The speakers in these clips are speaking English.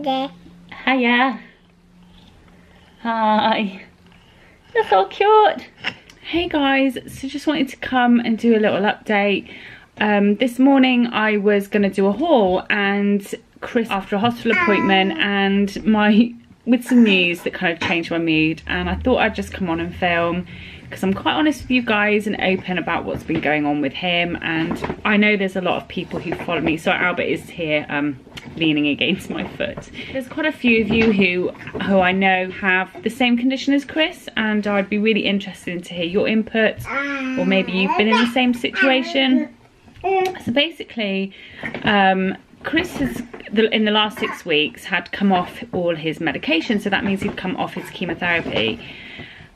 Hiya. Hi. You're so cute. Hey guys, so just wanted to come and do a little update. This morning I was going to do a haul, and Chris after a hospital appointment, and with some news that kind of changed my mood, and I thought I'd just come on and film because I'm quite honest with you guys and open about what's been going on with him. And I know there's a lot of people who follow me. So Albert is here leaning against my foot. There's quite a few of you who I know have the same condition as Chris, and I'd be really interested to hear your input, or maybe you've been in the same situation. So basically, Chris has, in the last 6 weeks, had come off all his medication, so that means he'd come off his chemotherapy.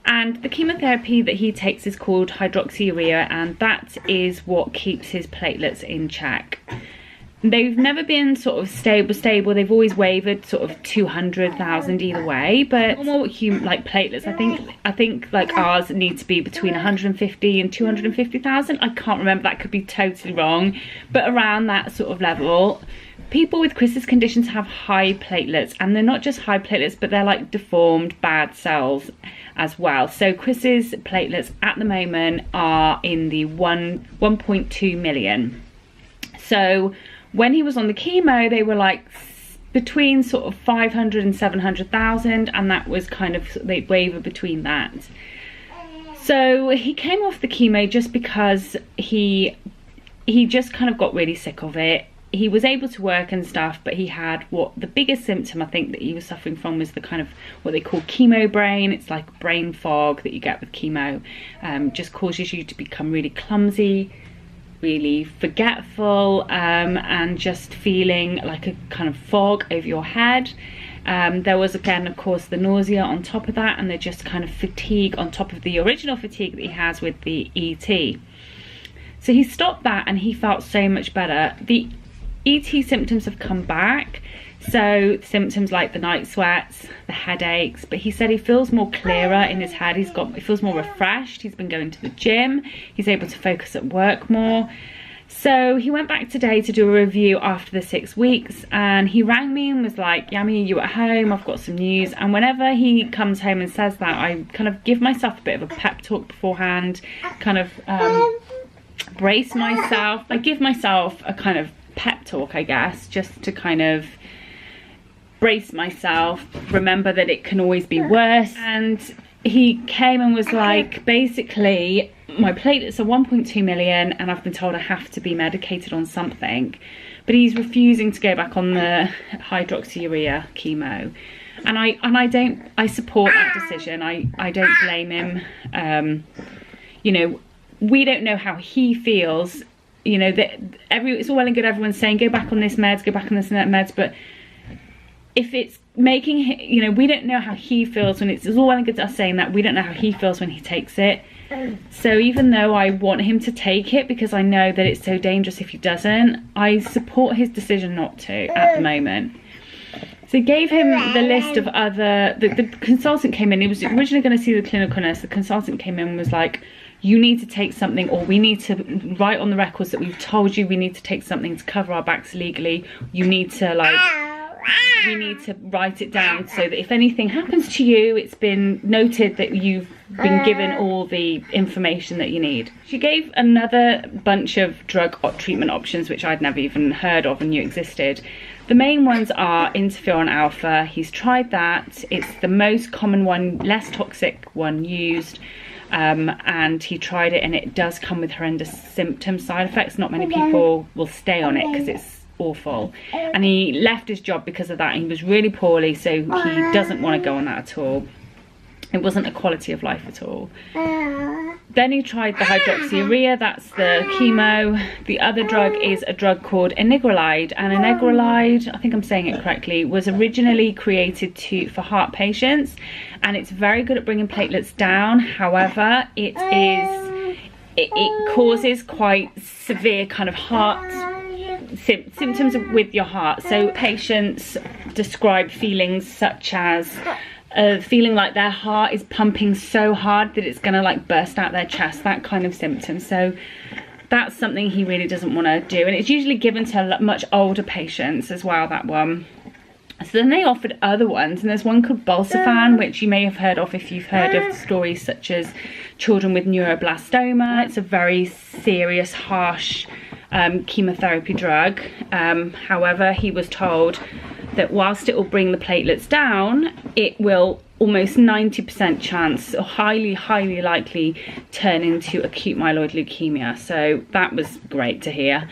And the chemotherapy that he takes is called hydroxyurea, and that is what keeps his platelets in check. They've never been sort of stable. They've always wavered sort of 200,000 either way, but normal like platelets, I think like ours need to be between 150 and 250,000. I can't remember, that could be totally wrong, but around that sort of level. People with Chris's conditions have high platelets, and they're not just high platelets, but they're like deformed bad cells as well. So Chris's platelets at the moment are in the 1.2 million. So when he was on the chemo, they were like between sort of 500 and 700,000, and that was kind of, they waver between that. So he came off the chemo just because he just kind of got really sick of it. He was able to work and stuff, but he had the biggest symptom I think that he was suffering from was the kind of what they call chemo brain. It's like brain fog that you get with chemo. Just causes you to become really clumsy, really forgetful, and just feeling like a kind of fog over your head. There was again, of course, the nausea on top of that, and the just kind of fatigue on top of the original fatigue that he has with the ET. So he stopped that and he felt so much better. The ET symptoms have come back, so symptoms like the night sweats, the headaches, but he said he feels more clearer in his head. He feels more refreshed. He's been going to the gym. He's able to focus at work more. So he went back today to do a review after the 6 weeks, and he rang me and was like, Yami, are you at home? I've got some news. And whenever he comes home and says that, I kind of give myself a bit of a pep talk beforehand, kind of brace myself. I give myself a kind of pep talk, I guess, just to kind of brace myself, remember that it can always be worse. And he came and was like, basically my platelets are 1.2 million and I've been told I have to be medicated on something, but he's refusing to go back on the hydroxyurea chemo. And I support that decision. I don't blame him. You know, we don't know how he feels. You know, that it's all well and good everyone's saying go back on this meds, go back on this meds, but if it's making him, you know, we don't know how he feels when it's all well and good us saying that, we don't know how he feels when he takes it. So even though I want him to take it because I know that it's so dangerous if he doesn't, I support his decision not to at the moment. So gave him the list of other, the consultant came in, he was originally going to see the clinical nurse. The consultant came in and was like, you need to take something, or we need to write on the records that we've told you we need to take something to cover our backs legally. You need to we need to write it down so that if anything happens to you, it's been noted that you've been given all the information that you need. She gave another bunch of drug treatment options which I'd never even heard of and knew existed. The main ones are interferon alpha. He's tried that. It's the most common one, less toxic one used. And he tried it and it does come with horrendous symptom side effects. Not many people will stay on it because it's awful, and he left his job because of that. He was really poorly, so he doesn't want to go on that at all. It wasn't a quality of life at all. Then he tried the hydroxyurea, that's the chemo. The other drug is a drug called enigrolide, and enigrolide, I think I'm saying it correctly, was originally created for heart patients, and it's very good at bringing platelets down. However, it causes quite severe kind of heart symptoms with your heart. So patients describe feelings such as feeling like their heart is pumping so hard that it's gonna like burst out their chest, that kind of symptom. So that's something he really doesn't want to do, and it's usually given to much older patients as well, that one. So then they offered other ones, and there's one called Balsafan, which you may have heard of if you've heard of stories such as children with neuroblastoma. It's a very serious, harsh chemotherapy drug. However, he was told that whilst it will bring the platelets down, it will almost 90% chance, or highly likely, turn into acute myeloid leukemia. So that was great to hear.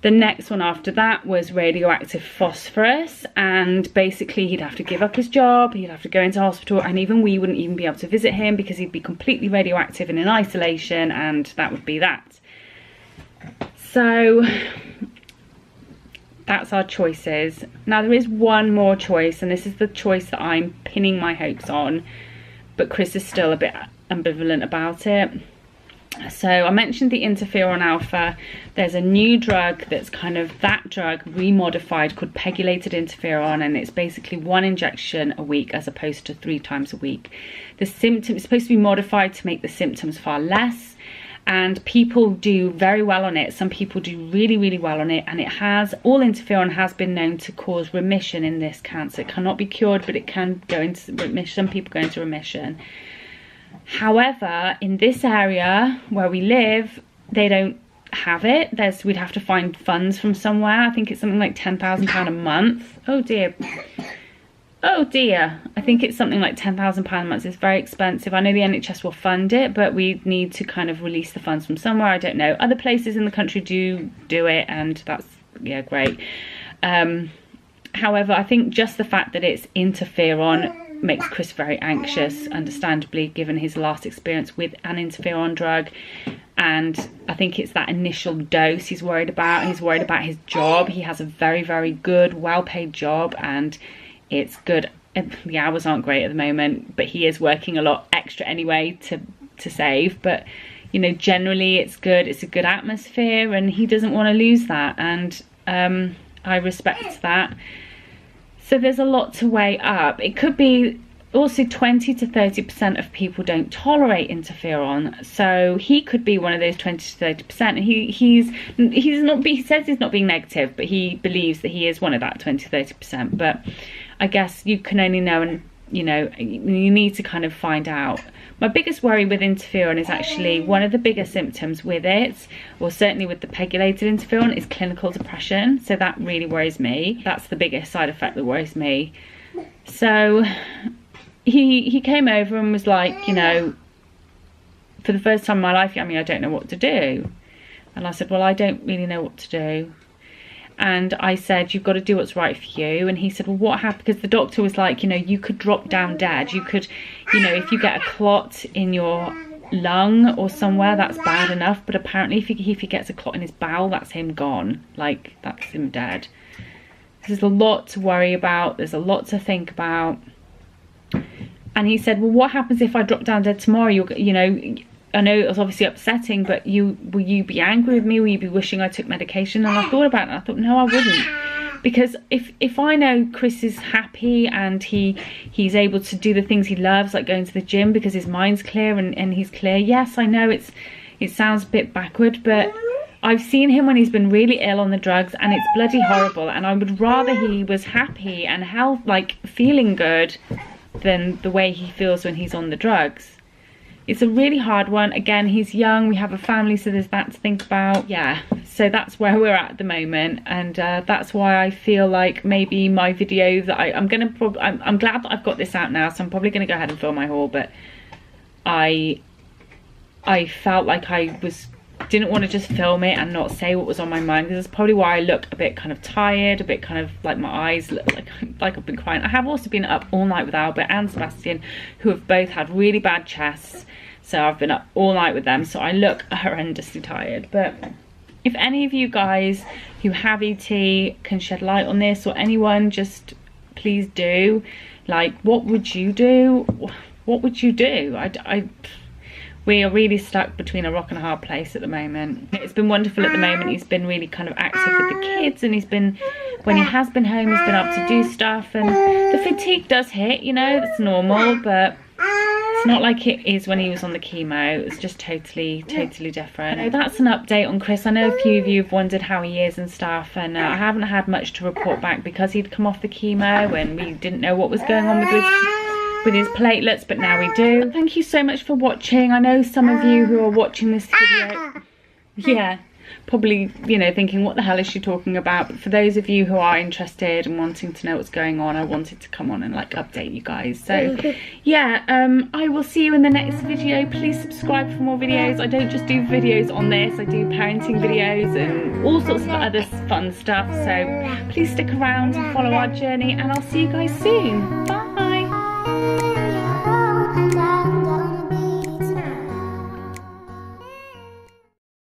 The next one after that was radioactive phosphorus, and basically he'd have to give up his job, he'd have to go into hospital, and even we wouldn't even be able to visit him because he'd be completely radioactive and in isolation, and that would be that. So that's our choices. Now there is one more choice, and this is the choice that I'm pinning my hopes on, but Chris is still a bit ambivalent about it. So I mentioned the interferon alpha. There's a new drug that's kind of that drug remodified called pegylated interferon, and it's basically 1 injection a week as opposed to 3 times a week. The symptom is supposed to be modified to make the symptoms far less, and people do very well on it. Some people do really well on it, and it has, all interferon has been known to cause remission in this cancer. It cannot be cured, but it can go into remission. Some people go into remission. However, in this area where we live, they don't have it. We'd have to find funds from somewhere. I think it's something like £10,000 a month. Oh dear. Oh dear. I think it's something like £10,000 a month. It's very expensive. I know the NHS will fund it, but we need to kind of release the funds from somewhere. I don't know. Other places in the country do it, and that's, yeah, great. However, I think just the fact that it's interferon makes Chris very anxious, understandably, given his last experience with an interferon drug. And I think it's that initial dose he's worried about. He's worried about his job. He has a very good, well-paid job, and it's good. The hours aren't great at the moment, but he is working a lot extra anyway to save. But, you know, generally it's good. It's a good atmosphere, and he doesn't want to lose that. And I respect that. So there's a lot to weigh up. It could be also 20 to 30% of people don't tolerate interferon. So he could be one of those 20 to 30%. And he says he's not being negative, but he believes that he is one of that 20 to 30%. But I guess you can only know, and you know, you need to kind of find out. My biggest worry with interferon is actually one of the bigger symptoms with it, or certainly with the pegylated interferon, is clinical depression. So that really worries me. That's the biggest side effect that worries me. So he came over and was like, you know, for the first time in my life, I mean, I don't know what to do. And I said, well, I don't really know what to do. And I said, you've got to do what's right for you. And he said, well, what happened? Because the doctor was like, you know, you could drop down dead. You could, you know, if you get a clot in your lung or somewhere, that's bad enough. But apparently if he gets a clot in his bowel, that's him gone. Like, that's him dead. There's a lot to worry about. There's a lot to think about. And he said, well, what happens if I drop down dead tomorrow? You know, I know it was obviously upsetting, but will you be angry with me? Will you be wishing I took medication? And I thought about it, and I thought, no, I wouldn't. Because if I know Chris is happy and he's able to do the things he loves, like going to the gym because his mind's clear and he's clear. Yes, I know it sounds a bit backward, but I've seen him when he's been really ill on the drugs, and it's bloody horrible. And I would rather he was happy and feeling good than the way he feels when he's on the drugs. It's a really hard one. Again, he's young, we have a family, so there's that to think about. Yeah, so that's where we're at the moment, and that's why I feel like maybe my video that I'm glad that I've got this out now, so I'm probably going to go ahead and film my haul. But I felt like I didn't want to just film it and not say what was on my mind, because that's probably why I look a bit kind of tired, a bit kind of like my eyes look like I've been crying. I have also been up all night with Albert and Sebastian, who have both had really bad chests, so I've been up all night with them, so I look horrendously tired. But if any of you guys who have ET can shed light on this, or anyone, just please do. Like, what would you do? What would you do? We are really stuck between a rock and a hard place at the moment. It's been wonderful at the moment. He's been really kind of active with the kids, and when he has been home, he's been able to do stuff, and the fatigue does hit, you know, that's normal, but It's not like it is when he was on the chemo. It's just totally different. So that's an update on Chris. I know a few of you have wondered how he is and stuff, and I haven't had much to report back because he'd come off the chemo and we didn't know what was going on with his platelets, but now we do. Thank you so much for watching. I know some of you who are watching this video, yeah, probably, you know, thinking what the hell is she talking about, but for those of you who are interested and wanting to know what's going on, I wanted to come on and like update you guys. So yeah, I will see you in the next video. Please subscribe for more videos. I don't just do videos on this, I do parenting videos and all sorts of other fun stuff, so please stick around and follow our journey, and I'll see you guys soon. Bye.